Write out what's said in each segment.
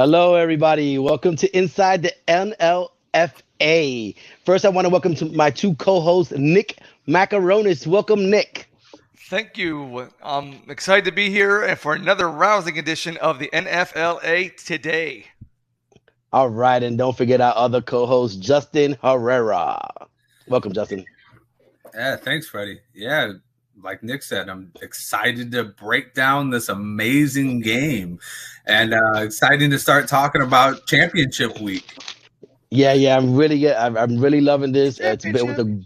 Hello, everybody. Welcome to Inside the NLFA. First, I want to welcome to my two co-hosts, Nick Macaronis. Welcome, Nick. Thank you. I'm excited to be here and for another rousing edition of the NFLA today. All right, and don't forget our other co-host, Justin Herrera. Welcome, Justin. Yeah, thanks, Freddie. Yeah, like Nick said, I'm excited to break down this amazing game and excited to start talking about championship week. Yeah, I'm really loving this. It's been with a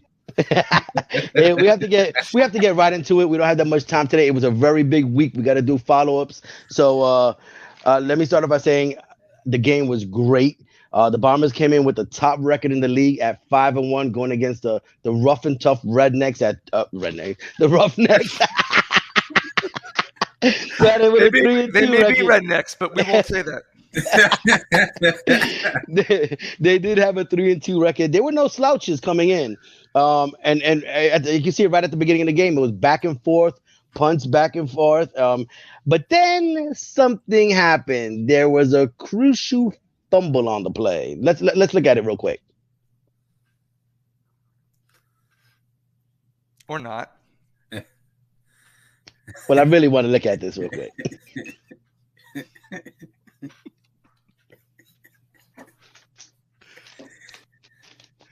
Hey, we have to get right into it. We don't have that much time today. It was a very big week. We got to do follow-ups. So let me start off by saying the game was great. The Bombers came in with the top record in the league at 5-1, going against the rough and tough Rednecks at the Roughnecks. They may be rednecks, but we won't say that. they did have a 3-2 record. There were no slouches coming in. You can see it right at the beginning of the game. It was back and forth, punts back and forth. But then something happened. There was a crucial fumble on the play. Let's look at it real quick. Or not. Well, I really want to look at this real quick.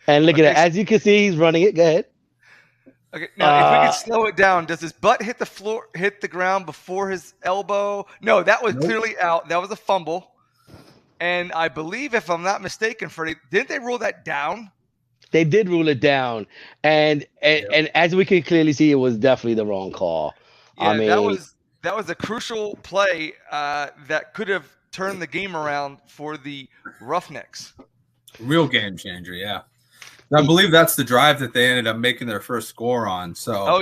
And look at it. As you can see, he's running it. Go ahead. Okay, now if we could slow it down, does his butt hit the ground before his elbow? No, that was clearly out. That was a fumble. And I believe, if I'm not mistaken, Freddie, didn't they rule that down? They did rule it down. And as we can clearly see, it was definitely the wrong call. Yeah, I mean, that was a crucial play that could have turned the game around for the Roughnecks. Real game changer, yeah. I believe that's the drive that they ended up making their first score on. So,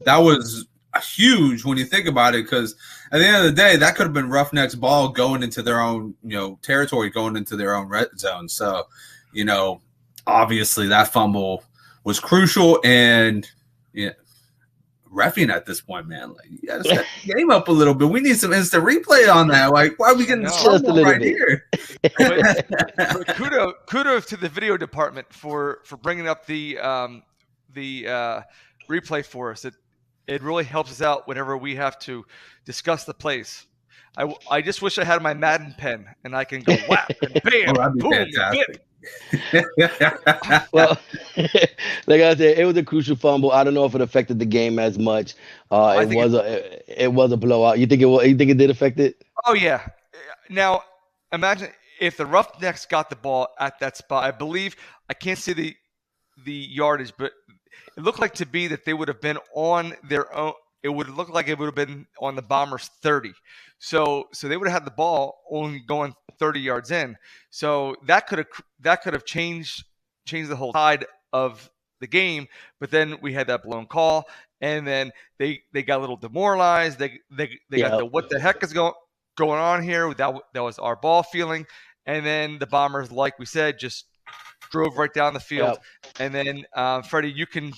that was huge when you think about it, because at the end of the day, that could have been Roughnecks' ball going into their own, territory, going into their own red zone. So, obviously that fumble was crucial, and reffing at this point, man, like, you got to step the game up a little bit. We need some instant replay on that. Like, why are we getting just a little right bit here? But kudos to the video department for bringing up the replay for us. It really helps us out whenever we have to discuss the plays. I just wish I had my Madden pen and I can go whap and bam, that'd be boom, fantastic. Well, like I said, it was a crucial fumble. I don't know if it affected the game as much. It was a blowout. You think it did affect it? Oh yeah. Now imagine if the Roughnecks got the ball at that spot. I believe, I can't see the yardage, but it looked like to be that they would have been on their own. It would look like it would have been on the Bombers 30. So they would have had the ball only going 30 yards in. So that could have changed the whole tide of the game. But then we had that blown call, and then they got a little demoralized. They got the what the heck is going on here? That was our ball feeling. And then the Bombers, like we said, just drove right down the field. And then Freddie, you can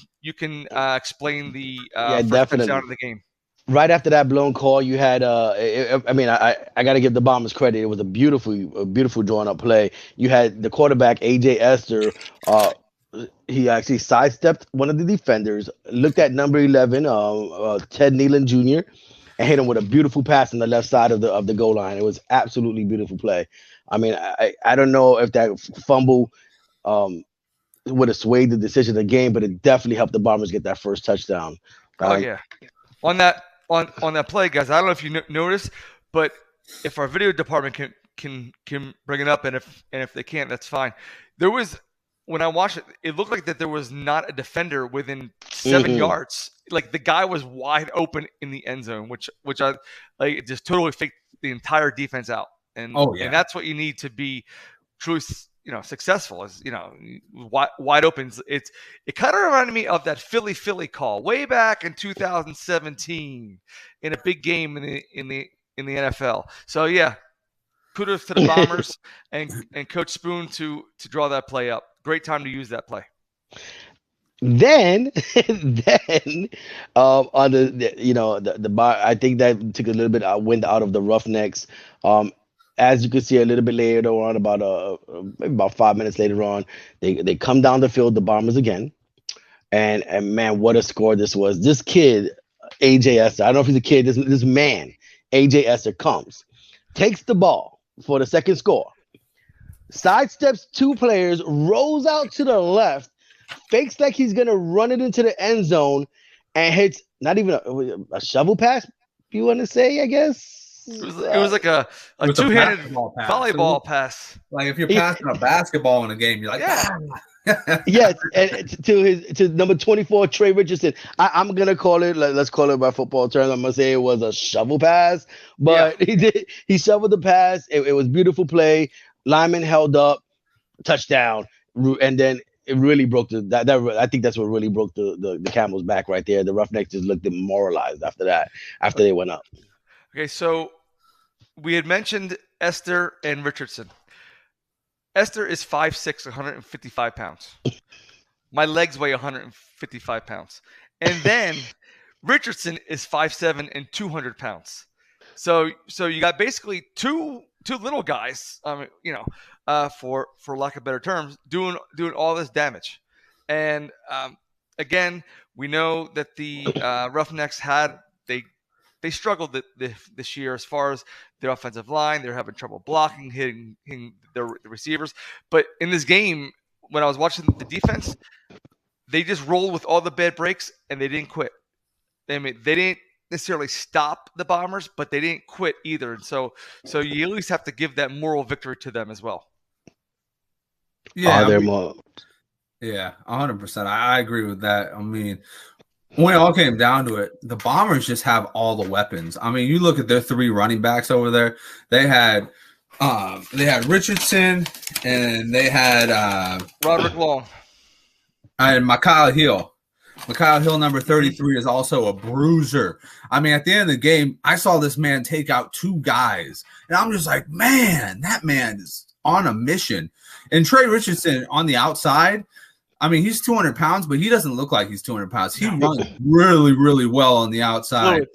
explain the first touchdown of the game. Right after that blown call, you had I got to give the Bombers credit. It was a beautiful drawn up play. You had the quarterback AJ Esther. He actually sidestepped one of the defenders, looked at number 11, Ted Nealon Jr., and hit him with a beautiful pass on the left side of the goal line. It was absolutely beautiful play. I mean, I don't know if that fumble would have swayed the decision of the game, but it definitely helped the Bombers get that first touchdown. Yeah. On that play, guys, I don't know if you noticed, but if our video department can bring it up, and if they can't, that's fine. There was, when I watched it, it looked like that there was not a defender within 7 yards. Like, the guy was wide open in the end zone, which I like. It just totally faked the entire defense out, and and that's what you need to be truly successful, is wide open. It kind of reminded me of that Philly call way back in 2017 in a big game in the NFL. So yeah, kudos to the Bombers and Coach Spoon to draw that play up. Great time to use that play. Then on the bar, I think that took a little bit of wind out of the Roughnecks. as you can see a little bit later on, maybe about 5 minutes later on, they come down the field, the Bombers again, and man, what a score this was! This kid, AJ Esther, I don't know if he's a kid. This man, AJ Esther, comes, takes the ball for the second score, sidesteps two players, rolls out to the left, fakes like he's gonna run it into the end zone, and hits not even a shovel pass. You want to say? I guess it was like a two-handed volleyball pass. Like if you're passing a basketball in a game, you're like, yeah. Yes, and to number 24, Trey Richardson. I'm gonna call it. Let's call it by football terms. I'm gonna say it was a shovel pass, but he shoveled the pass. It was beautiful play. Lineman held up, touchdown, and then it really broke I think that's what really broke the camel's back right there. The Roughnecks just looked demoralized after that, after they went up. Okay, so we had mentioned Esther and Richardson. Esther is 5'6", 155 pounds. My legs weigh 155 pounds. And then Richardson is 5'7" and 200 pounds. So you got basically two little guys, for lack of better terms, doing all this damage. And again, we know that the Roughnecks they struggled this year as far as their offensive line. They're having trouble blocking, hitting the receivers. But in this game, when I was watching the defense, they just rolled with all the bad breaks, and they didn't quit. They didn't necessarily stop the Bombers, but they didn't quit either. And so you at least have to give that moral victory to them as well. Yeah, yeah, 100%. I agree with that. I mean, when it all came down to it, the Bombers just have all the weapons. I mean, you look at their three running backs over there. They had Richardson, and they had Roderick Long and Mykal Hill. Mykal Hill, number 33, is also a bruiser. I mean, at the end of the game, I saw this man take out two guys, and I'm just like, man, that man is on a mission. And Trey Richardson on the outside, I mean, he's 200 pounds, but he doesn't look like he's 200 pounds. He runs really, really well on the outside.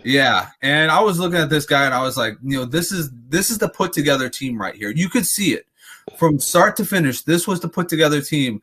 Yeah, and I was looking at this guy, and I was like, this is the put together team right here. You could see it from start to finish. This was the put together team.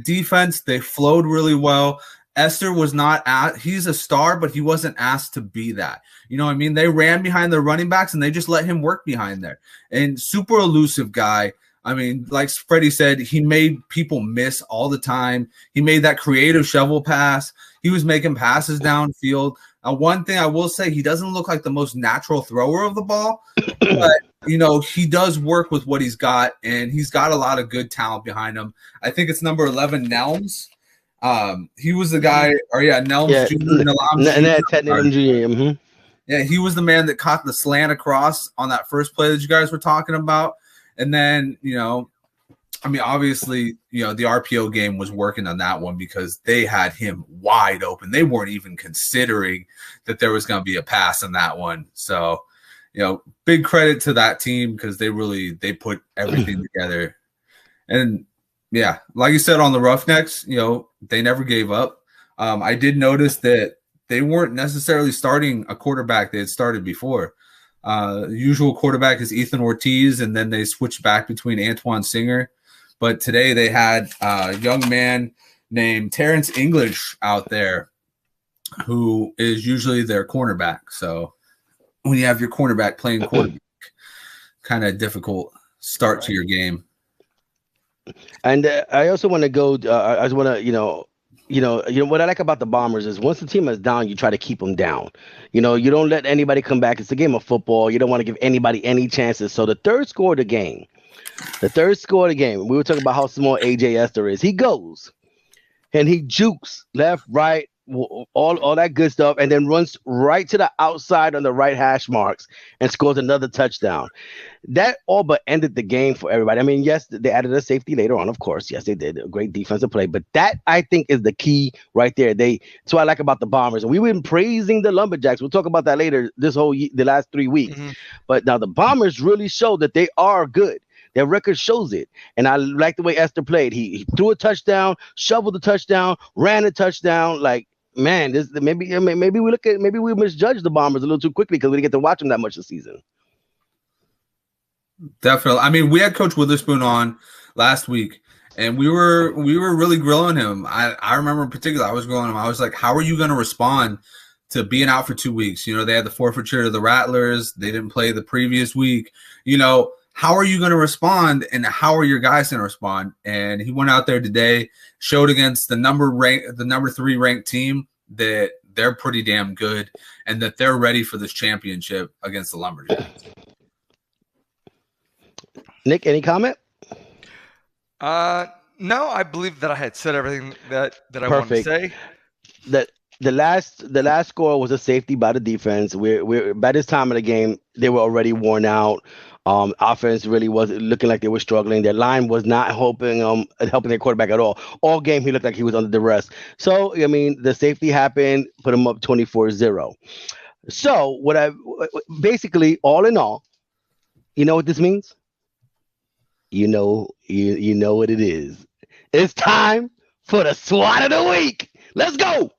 Defense, they flowed really well. Esther was not he's a star, but he wasn't asked to be that. You know what I mean? They ran behind their running backs, and they just let him work behind there. And super elusive guy. I mean, like Freddie said, he made people miss all the time. He made that creative shovel pass. He was making passes downfield. One thing I will say, he doesn't look like the most natural thrower of the ball, but, he does work with what he's got, and he's got a lot of good talent behind him. I think it's number 11, Nelms. He was the guy, Nelms Jr. Yeah, he was the man that caught the slant across on that first play that you guys were talking about. And then, obviously, the RPO game was working on that one because they had him wide open. They weren't even considering that there was going to be a pass on that one. So, big credit to that team because they put everything together. And, yeah, like you said on the Roughnecks, they never gave up. I did notice that they weren't necessarily starting a quarterback they had started before. The usual quarterback is Ethan Ortiz, and then they switched back between Antoine Singer. But today they had a young man named Terrence English out there who is usually their cornerback. So when you have your cornerback playing quarterback, kind of difficult start to your game. And I also want to go I just want to, what I like about the Bombers is once the team is down, you try to keep them down. You don't let anybody come back. It's a game of football. You don't want to give anybody any chances. So the third score of the game, we were talking about how small AJ Esther is. He goes and he jukes left, right, all that good stuff, and then runs right to the outside on the right hash marks and scores another touchdown. That all but ended the game for everybody. I mean, yes, they added a safety later on, of course. Yes, they did. A great defensive play. But that, I think, is the key right there. That's what I like about the Bombers. And we've been praising the Lumberjacks. We'll talk about that later the last 3 weeks. Mm-hmm. But now the Bombers really show that they are good. Their record shows it. And I like the way Esther played. He threw a touchdown, shoveled the touchdown, ran a touchdown. Like, man, maybe we misjudged the Bombers a little too quickly because we didn't get to watch them that much this season. Definitely. I mean, we had Coach Witherspoon on last week, and we were really grilling him. I remember in particular, I was grilling him. I was like, "How are you going to respond to being out for 2 weeks? You know, they had the forfeiture to the Rattlers. They didn't play the previous week. You know, how are you going to respond, and how are your guys going to respond?" And he went out there today, showed against the number 3 ranked team that they're pretty damn good, and that they're ready for this championship against the Lumberjacks. Nick, any comment? No, I believe that I had said everything that I wanted to say. The last score was a safety by the defense. We're by this time of the game, they were already worn out. Offense really wasn't looking like they were struggling. Their line was not helping their quarterback at all. All game he looked like he was under duress. So I mean, the safety happened, put him up 24-0. So basically, all in all, you know what this means? You know what it is. It's time for the SWAT of the week. Let's go.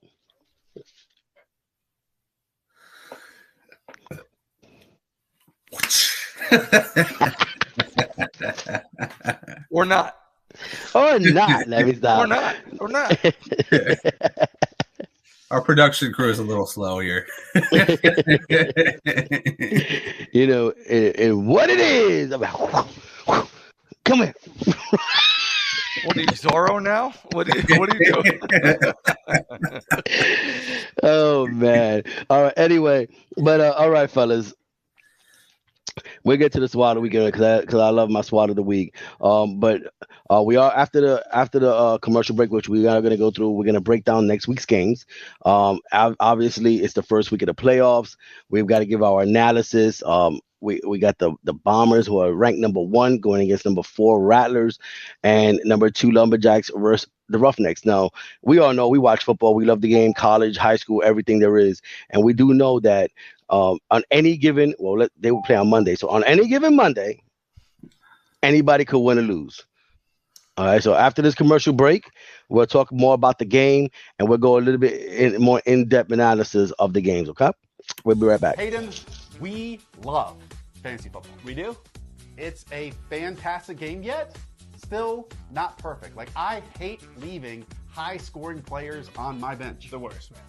Or not. Or not. Let me stop. Or not. Our production crew is a little slow here. You know, and what it is. Come here. What are you, Zorro now? What are you doing? Oh man. All right. Anyway, but all right, fellas. We'll get to the SWAT of the week because I love my SWAT of the week. But we are after the commercial break, which we are going to go through. We're going to break down next week's games. Obviously, it's the first week of the playoffs. We've got to give our analysis. We got the Bombers, who are ranked number 1, going against number 4 Rattlers, and number 2 Lumberjacks versus the Roughnecks. Now, we all know we watch football. We love the game, college, high school, everything there is, and we do know that on any given, they will play on Monday. So on any given Monday, anybody could win or lose. All right. So after this commercial break, we'll talk more about the game, and we'll go a little bit more in-depth analysis of the games. Okay. We'll be right back. Hayden, we love fantasy football. We do. It's a fantastic game, yet still not perfect. Like, I hate leaving high-scoring players on my bench. The worst, man.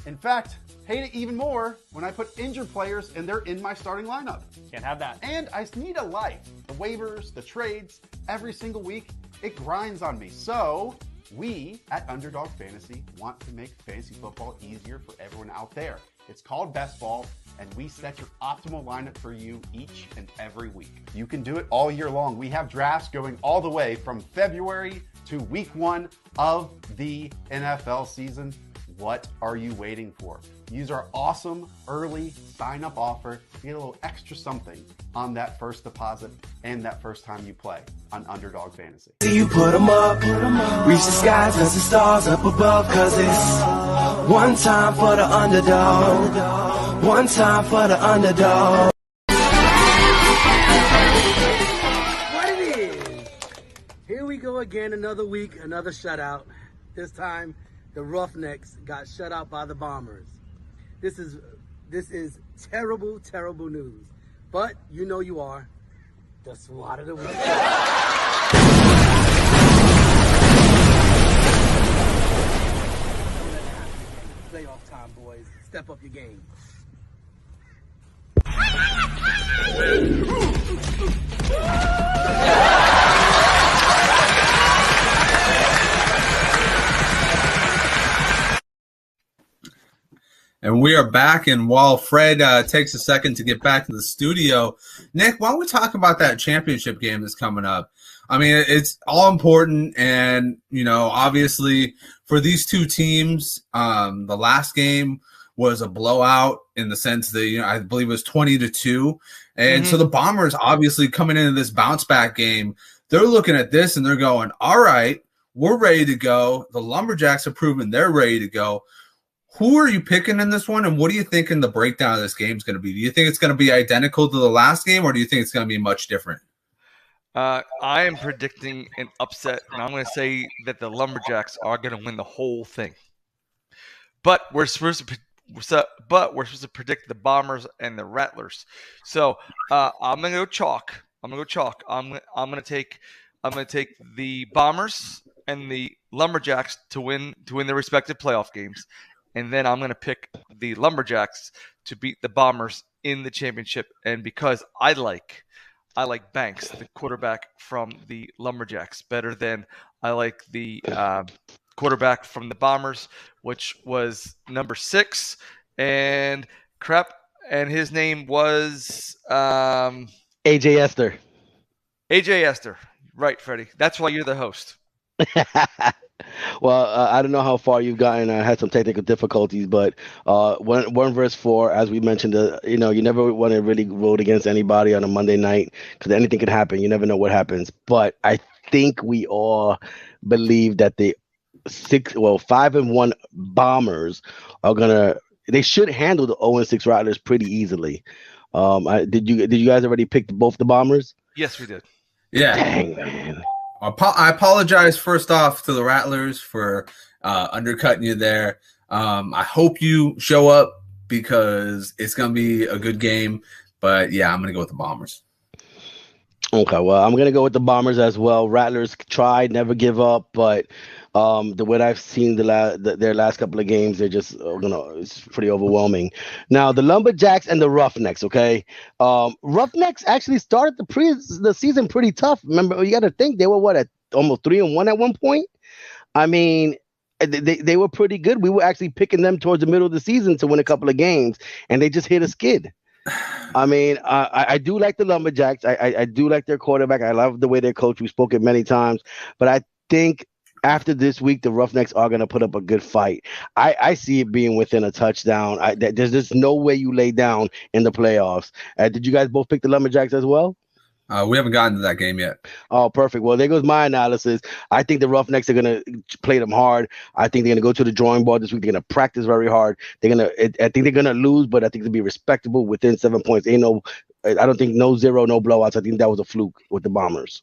In fact, hate it even more when I put injured players and they're in my starting lineup. Can't have that. And I need a life. The waivers, the trades, every single week, it grinds on me. So we at Underdog Fantasy want to make fantasy football easier for everyone out there. It's called Best Ball, and we set your optimal lineup for you each and every week. You can do it all year long. We have drafts going all the way from February to week 1 of the NFL season. What are you waiting for? Use our awesome early sign-up offer to get a little extra something on that first deposit and that first time you play on Underdog Fantasy. You put them up, reach the skies as the stars up above, cause it's one time for the underdog, one time for the underdog. What it is, here we go again, another week, another shutout. This time, the Roughnecks got shut out by the Bombers. This is terrible, terrible news. But you know you are the SWAT of the week. Playoff time, boys. Step up your game. And we are back, and while Fred takes a second to get back to the studio, Nick, why don't we talk about that championship game that's coming up? I mean, it's all important, and, you know, obviously for these two teams, the last game was a blowout in the sense that, you know, I believe it was 20-2. And so the Bombers obviously coming into this bounce back game, they're looking at this and they're going, all right, we're ready to go. The Lumberjacks have proven they're ready to go. Who are you picking in this one, and what do you think in the breakdown of this game is going to be? Do you think it's going to be identical to the last game, or do you think it's going to be much different? I am predicting an upset, and I'm going to say that the Lumberjacks are going to win the whole thing. But we're supposed to predict the Bombers and the Rattlers. So I'm going to go chalk. I'm gonna go chalk. I'm gonna take the Bombers and the Lumberjacks to win their respective playoff games, and then I'm gonna pick the Lumberjacks to beat the Bombers in the championship. And because I like Banks, the quarterback from the Lumberjacks, better than I like the quarterback from the Bombers, which was number 6 and crap. And his name was AJ Esther. AJ Esther. Right, Freddie. That's why you're the host. Well, I don't know how far you've gotten. I had some technical difficulties, but 1 verse 4, as we mentioned, you never want to really vote against anybody on a Monday night because anything could happen. You never know what happens. But I think we all believe that the 5-1 Bombers are gonna. They should handle the 0-6 Rattlers pretty easily. Did you guys already pick both the Bombers? Yes, we did. Yeah. Dang, man. I apologize first off to the Rattlers for undercutting you there. I hope you show up because it's going to be a good game. But, yeah, I'm going to go with the Bombers. Okay, well, I'm going to go with the Bombers as well. Rattlers tried, never give up, but the way I've seen their last couple of games, they're just it's pretty overwhelming. Now, the Lumberjacks and the Roughnecks, okay? Roughnecks actually started the season pretty tough. Remember, you got to think they were at almost 3-1 at one point. I mean, they were pretty good. We were actually picking them towards the middle of the season to win a couple of games, and they just hit a skid. I mean, I do like the Lumberjacks. I do like their quarterback. I love the way they're coached. We've spoken many times. But I think after this week, the Roughnecks are going to put up a good fight. I see it being within a touchdown. There's just no way you lay down in the playoffs. Did you guys both pick the Lumberjacks as well? We haven't gotten to that game yet. Oh, perfect. Well, there goes my analysis. I think the Roughnecks are going to play them hard. I think they're going to go to the drawing board this week. They're going to practice very hard. I think they're going to lose, but I think they'll be respectable within 7 points. I don't think no 0, no blowouts. I think that was a fluke with the Bombers.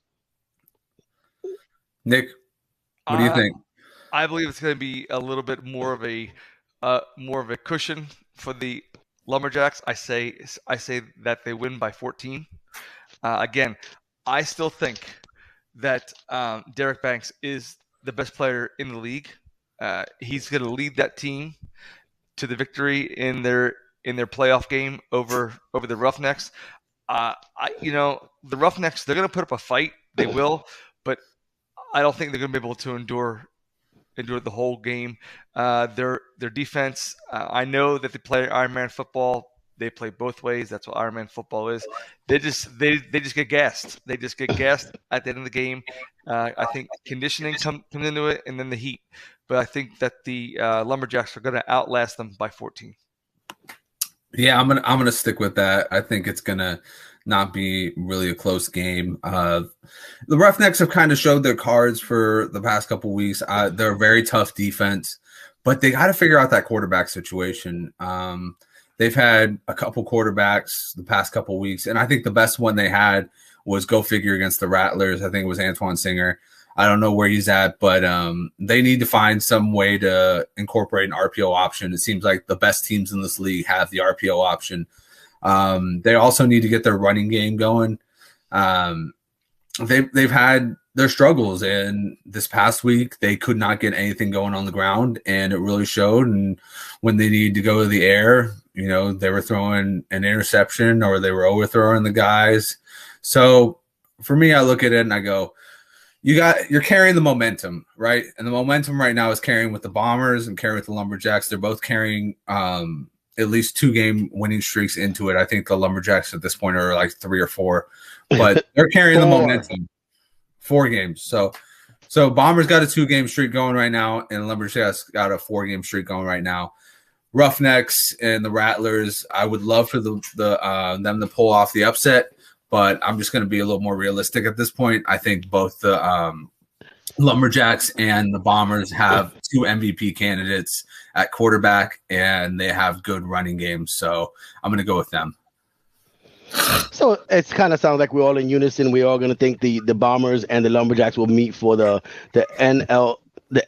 Nick, what do you think? I believe it's going to be a little bit more of a cushion for the Lumberjacks. I say that they win by 14. Again, I still think that Derek Banks is the best player in the league. He's going to lead that team to the victory in their playoff game over the Roughnecks. The Roughnecks, they're going to put up a fight. They will, but I don't think they're going to be able to endure the whole game. Their defense, I know that they play Ironman football. They play both ways. That's what Ironman football is. They just get gassed. They just get gassed at the end of the game. I think conditioning comes into it, and then the heat. But I think that the Lumberjacks are going to outlast them by 14. Yeah, I'm gonna stick with that. I think it's gonna not be really a close game. The Roughnecks have kind of showed their cards for the past couple weeks. They're a very tough defense, but they got to figure out that quarterback situation. They've had a couple quarterbacks the past couple weeks, and I think the best one they had was go figure against the Rattlers. I think it was Antoine Singer. I don't know where he's at, but they need to find some way to incorporate an RPO option. It seems like the best teams in this league have the RPO option. They also need to get their running game going. They've had their struggles, and this past week they could not get anything going on the ground, and it really showed. And when they needed to go to the air, they were throwing an interception or they were overthrowing the guys. So for me, I look at it and I go, you're carrying the momentum, right? And the momentum right now is carrying with the Bombers and carrying with the Lumberjacks. They're both carrying at least 2-game winning streaks into it. I think the Lumberjacks at this point are like 3 or 4, but they're carrying the momentum. 4 games. So Bombers got a 2-game streak going right now, and Lumberjacks got a 4-game streak going right now. Roughnecks and the Rattlers, I would love for them to pull off the upset, but I'm just going to be a little more realistic at this point. I think both the Lumberjacks and the Bombers have 2 MVP candidates at quarterback, and they have good running games. So I'm going to go with them. So it kind of sounds like we're all in unison. We're all going to think the Bombers and the Lumberjacks will meet for the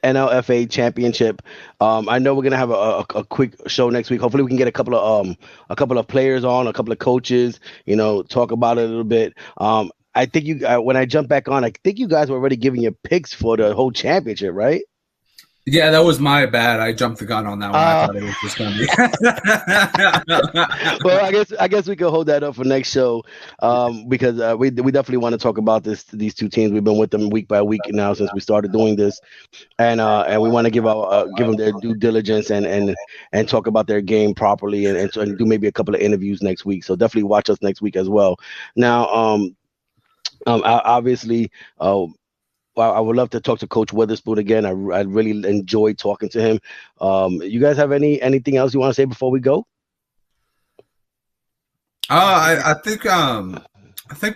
NLFA championship. I know we're gonna have a quick show next week. Hopefully we can get a couple of players on, a couple of coaches, talk about it a little bit. I think you when I jump back on, I think you guys were already giving your picks for the whole championship, right? Yeah, that was my bad. I jumped the gun on that one. I thought it was just going to be. Well, I guess we can hold that up for next show, because we definitely want to talk about these two teams. We've been with them week by week now since we started doing this, and we want to give them their due diligence and talk about their game properly and do maybe a couple of interviews next week. So definitely watch us next week as well. Now, obviously. Well, I would love to talk to Coach Witherspoon again. I really enjoyed talking to him. You guys have anything else you want to say before we go? I think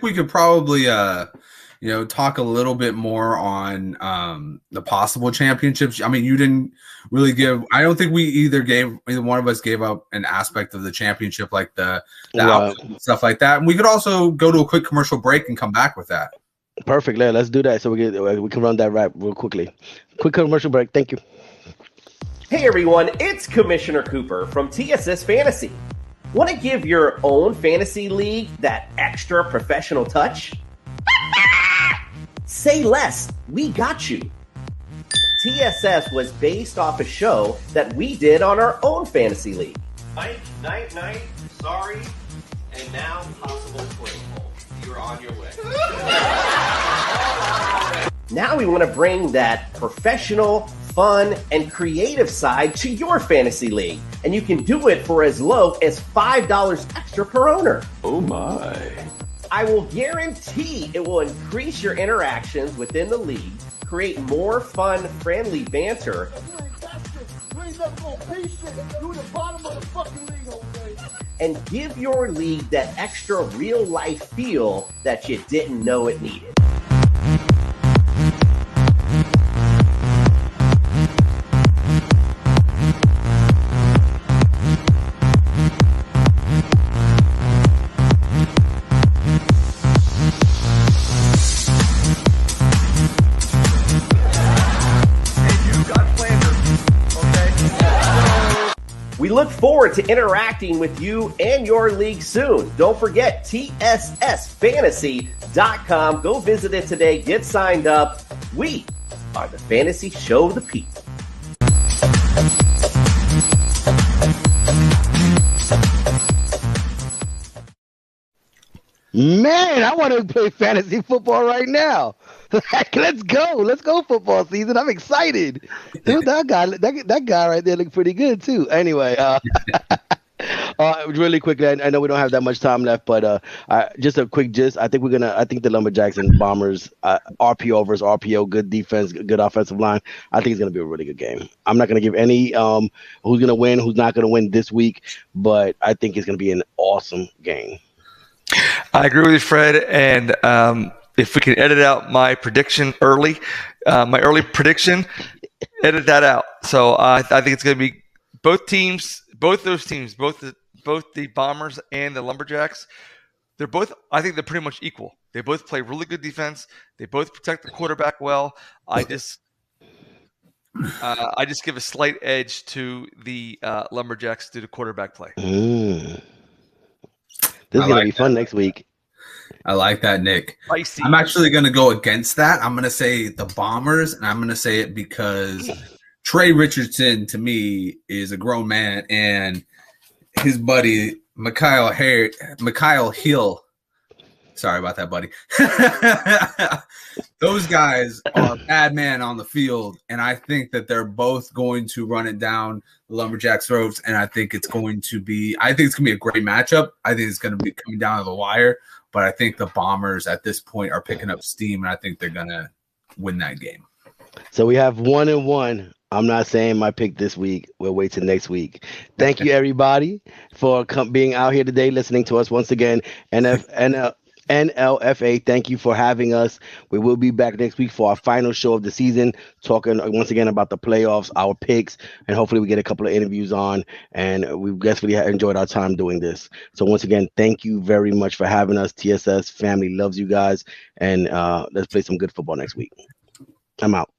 we could probably talk a little bit more on the possible championships. I mean, you didn't really give. I don't think either one of us gave up an aspect of the championship, like the outfit and stuff like that. And we could also go to a quick commercial break and come back with that. Perfect. Let's do that so we can run that right real quickly. Quick commercial break. Thank you. Hey everyone, it's Commissioner Cooper from TSS Fantasy. Want to give your own fantasy league that extra professional touch? Say less, we got you. TSS was based off a show that we did on our own fantasy league. Night, sorry, and now possible swing hole. You're on your way. Now we want to bring that professional, fun, and creative side to your fantasy league. And you can do it for as low as $5 extra per owner. Oh my. I will guarantee it will increase your interactions within the league, create more fun, friendly banter, and give your league that extra real-life feel that you didn't know it needed. We look forward to interacting with you and your league soon. Don't forget TSSFantasy.com. Go visit it today. Get signed up. We are the fantasy show of the people. Man, I want to play fantasy football right now. Let's go football season. I'm excited. Dude, that guy right there looked pretty good too. Anyway, really quickly, I know we don't have that much time left, but just a quick gist. I think the Lumberjacks and Bombers, RPO versus RPO, good defense, good offensive line. I think it's gonna be a really good game. I'm not gonna give any who's gonna win, who's not gonna win this week, but I think it's gonna be an awesome game. I agree with you, Fred, and if we can edit out my prediction early, my early prediction, edit that out. So I think it's going to be both those teams, both the Bombers and the Lumberjacks. I think they're pretty much equal. They both play really good defense. They both protect the quarterback well. I just give a slight edge to the Lumberjacks due to quarterback play. This is going to be fun next week. I like that, Nick. Spicy. I'm actually going to go against that. I'm going to say the Bombers, and I'm going to say it because Trey Richardson, to me, is a grown man, and his buddy, Mikhail Hill. Sorry about that, buddy. Those guys are bad men on the field, and I think that they're both going to run it down the Lumberjacks' throats, and I think it's going to be a great matchup. I think it's going to be coming down to the wire, but I think the Bombers at this point are picking up steam, and I think they're going to win that game. So we have 1-1. I'm not saying my pick this week. We'll wait till next week. Thank you, everybody, for being out here today, listening to us once again. NLFA, thank you for having us. We will be back next week for our final show of the season, talking once again about the playoffs, our picks, and hopefully we get a couple of interviews on. And we've definitely enjoyed our time doing this. So once again, thank you very much for having us. TSS family loves you guys, and let's play some good football next week. I'm out.